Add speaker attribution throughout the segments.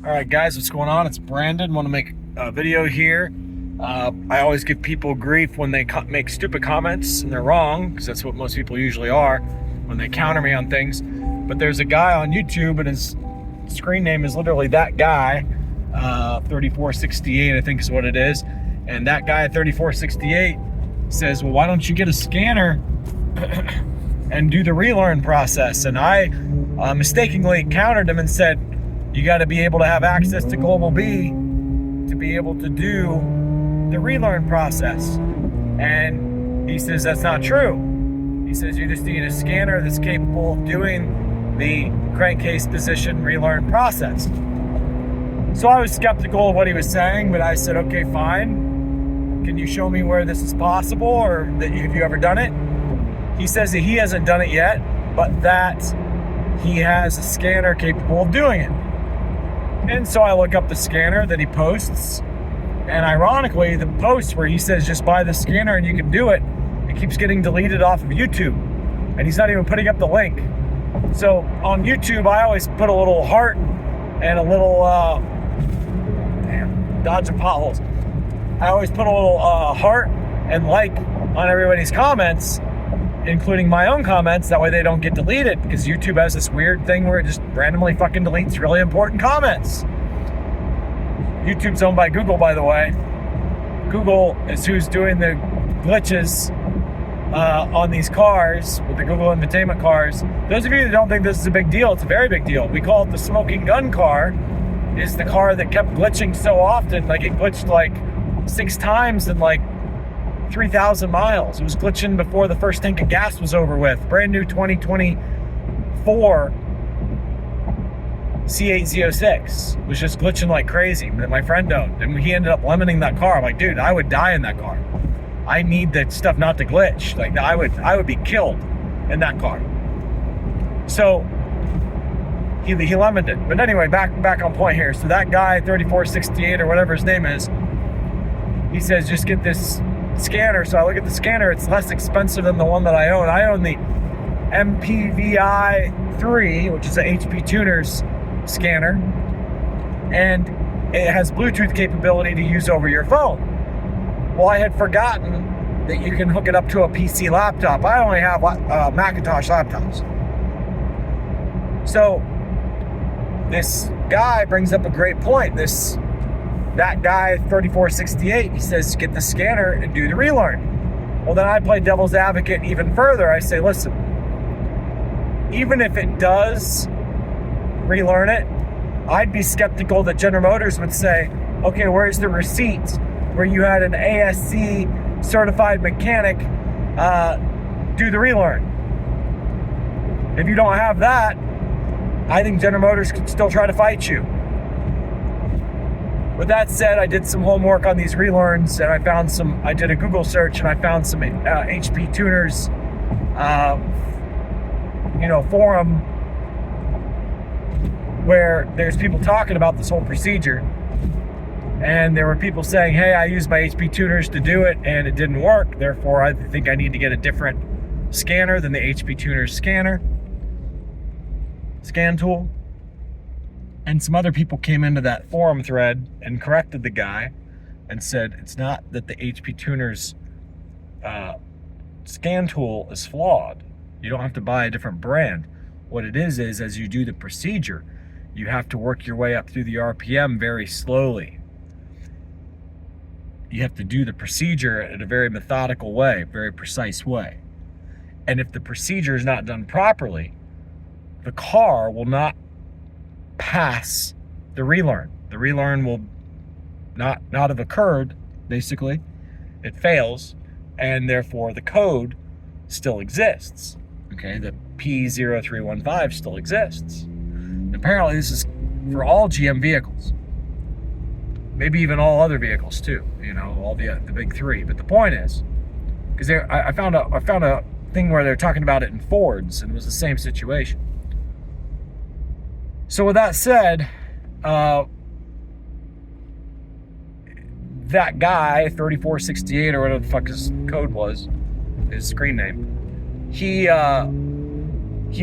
Speaker 1: All right, guys, what's going on? It's Brandon. Want to make a video here. I always give people grief when they make stupid comments and they're wrong, because that's what most people usually are when they counter me on things. But there's a guy on YouTube, and his screen name is literally that guy, 3468, I think is what it is. And that guy, 3468, says, well, why don't you get a scanner and do the relearn process? And I mistakenly countered him and said, you got to be able to have access to Global B to be able to do the relearn process. And he says that's not true. He says you just need a scanner that's capable of doing the crankcase position relearn process. So I was skeptical of what he was saying, but I said, okay, fine. Can you show me where this is possible, or that have you ever done it? He says that he hasn't done it yet, but that he has a scanner capable of doing it. And so I look up the scanner that he posts, and ironically, the post where he says just buy the scanner and you can do it, it keeps getting deleted off of YouTube, and he's not even putting up the link. So on YouTube, I always put a little heart and a little dodging potholes. I always put a little heart and like on everybody's comments, including my own comments. That way they don't get deleted, because YouTube has this weird thing where it just randomly fucking deletes really important comments. YouTube's owned by Google, by the way. Google is who's doing the glitches on these cars with the Google Infotainment cars. Those of you that don't think this is a big deal, it's a very big deal. We call it the smoking gun car. It's the car that kept glitching so often, like it glitched like 6 times in like 3,000 miles. It was glitching before the first tank of gas was over with. Brand new 2024 C8Z06 was just glitching like crazy that my friend owned, and he ended up lemoning that car. I'm like, dude, I would die in that car. I need that stuff not to glitch. Like, I would be killed in that car. So he lemoned it. But anyway, back on point here. So that guy, 3468 or whatever his name is, he says just get this scanner. So I look at the scanner, it's less expensive than the one that I own. I own the mpvi3, which is an HP Tuners scanner, and it has Bluetooth capability to use over your phone. Well, I had forgotten that you can hook it up to a PC laptop. I only have Macintosh laptops. So this guy brings up a great point. That guy, 3468, he says, get the scanner and do the relearn. Well, then I play devil's advocate even further. I say, listen, even if it does relearn it, I'd be skeptical that General Motors would say, okay, where's the receipt where you had an ASC certified mechanic do the relearn? If you don't have that, I think General Motors could still try to fight you. With that said, I did some homework on these relearns, and I did a Google search, and I found some HP Tuners, forum where there's people talking about this whole procedure. And there were people saying, hey, I used my HP Tuners to do it and it didn't work. Therefore, I think I need to get a different scanner than the HP Tuners scan tool. And some other people came into that forum thread and corrected the guy and said it's not that the HP Tuners scan tool is flawed. You don't have to buy a different brand. What it is as you do the procedure, you have to work your way up through the RPM very slowly. You have to do the procedure in a very methodical way, very precise way. And if the procedure is not done properly, the car will not pass the relearn. The relearn will not have occurred, basically. It fails, and therefore the code still exists. Okay, the P0315 still exists. And apparently this is for all GM vehicles. Maybe even all other vehicles too, all the big three. But the point is, because I found a thing where they're talking about it in Fords, and it was the same situation. So with that said, that guy, 3468 or whatever the fuck his code was, his screen name, he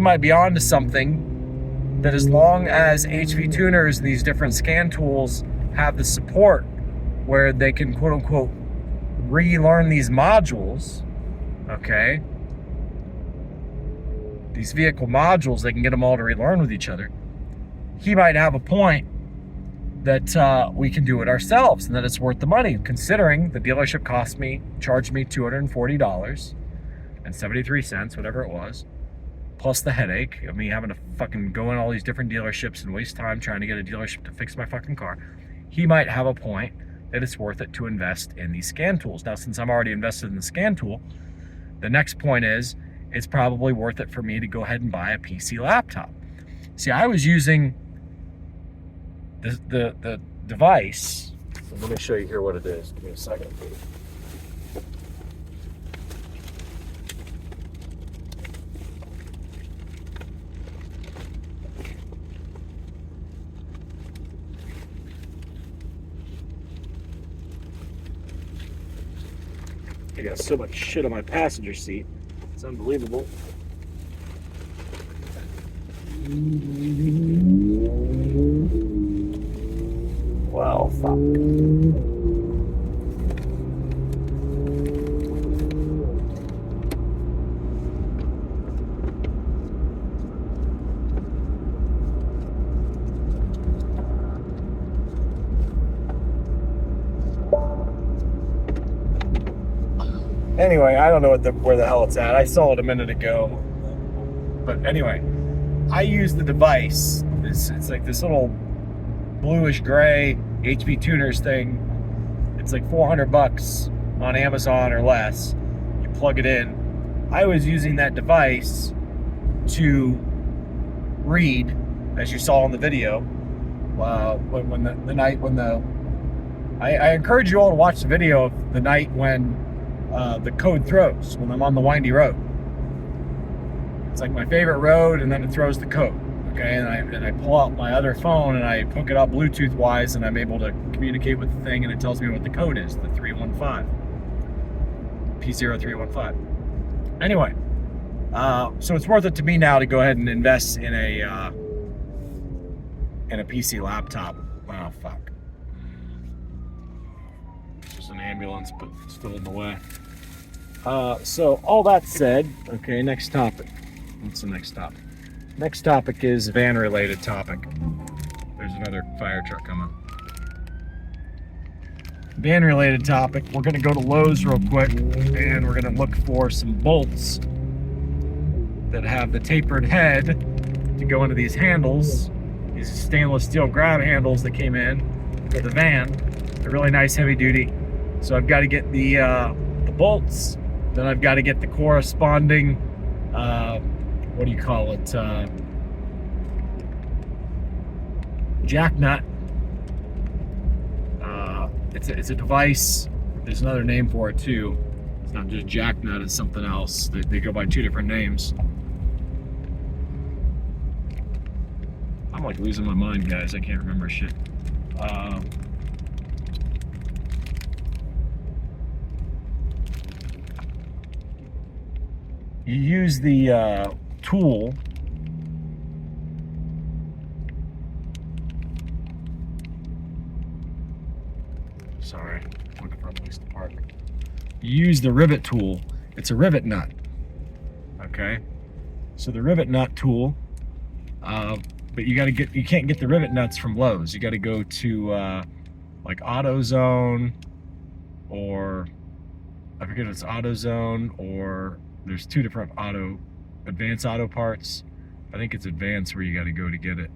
Speaker 1: might be onto something that as long as HV tuners and these different scan tools have the support where they can quote unquote relearn these modules, okay, these vehicle modules, they can get them all to relearn with each other. He might have a point that we can do it ourselves and that it's worth the money, considering the dealership charged me $240.73, whatever it was, plus the headache of me having to fucking go in all these different dealerships and waste time trying to get a dealership to fix my fucking car. He might have a point that it's worth it to invest in these scan tools. Now, since I'm already invested in the scan tool, the next point is it's probably worth it for me to go ahead and buy a PC laptop. See, I was using the device. Let me show you here what it is. Give me a second. I got so much shit on my passenger seat. It's unbelievable. Well, fuck. Anyway, I don't know where the hell it's at. I saw it a minute ago. But anyway, I use the device. It's like this little bluish gray HV tuners thing. It's like $400 on Amazon or less. You plug it in. I was using that device to read, as you saw in the video, I encourage you all to watch the video of the night when the code throws, when I'm on the windy road. It's like my favorite road, and then it throws the code. Okay, and I pull out my other phone and I hook it up Bluetooth wise, and I'm able to communicate with the thing, and it tells me what the code is, the 315, P0315. Anyway, so it's worth it to me now to go ahead and invest in a PC laptop. Oh fuck! It's just an ambulance, but it's still in the way. So all that said, okay, next topic. What's the next topic? Next topic is van-related topic. There's another fire truck coming. Van-related topic. We're going to go to Lowe's real quick, and we're going to look for some bolts that have the tapered head to go into these handles. These stainless steel grab handles that came in for the van. They're really nice, heavy duty. So I've got to get the bolts. Then I've got to get the corresponding what do you call it? Jack nut. It's a device. There's another name for it too. It's not just jack nut, it's something else. They go by two different names. I'm like losing my mind, guys. I can't remember shit. You use the tool. Sorry, looking for a place to park. You use the rivet tool. It's a rivet nut. Okay, so the rivet nut tool. But you can't get the rivet nuts from Lowe's. You got to go to like AutoZone, or I forget if it's AutoZone, or there's two different Advanced Auto Parts. I think it's Advanced where you got to go to get it.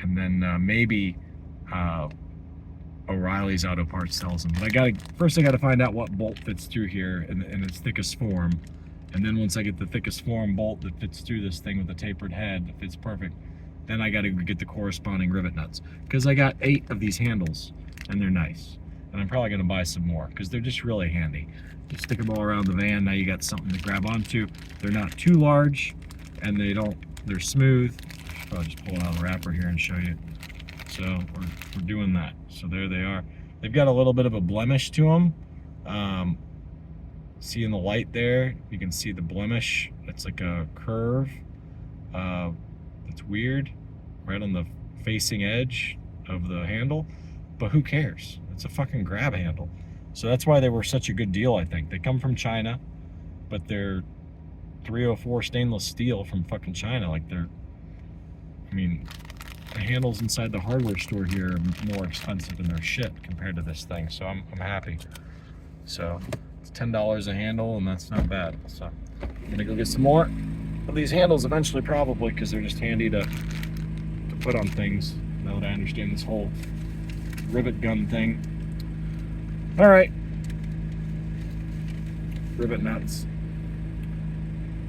Speaker 1: And then maybe O'Reilly's Auto Parts sells them. But first I got to find out what bolt fits through here in its thickest form. And then once I get the thickest form bolt that fits through this thing with the tapered head that fits perfect, then I got to get the corresponding rivet nuts. Because I got 8 of these handles, and they're nice. And I'm probably going to buy some more because they're just really handy. You stick them all around the van, now you got something to grab onto. They're not too large, and they're smooth. I'll just pull it out of the wrapper here and show you. So we're doing that. So there they are. They've got a little bit of a blemish to them. See in the light there, you can see the blemish. It's like a curve. It's weird, right on the facing edge of the handle, but who cares? It's a fucking grab handle. So that's why they were such a good deal, I think. They come from China, but they're 304 stainless steel from fucking China. Like the handles inside the hardware store here are more expensive than their shit compared to this thing. So I'm happy. So it's $10 a handle, and that's not bad. So I'm gonna go get some more of these handles eventually, probably, because they're just handy to put on things. Now that I understand this whole rivet gun thing. All right, rivet nuts.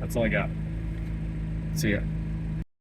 Speaker 1: That's all I got. See ya.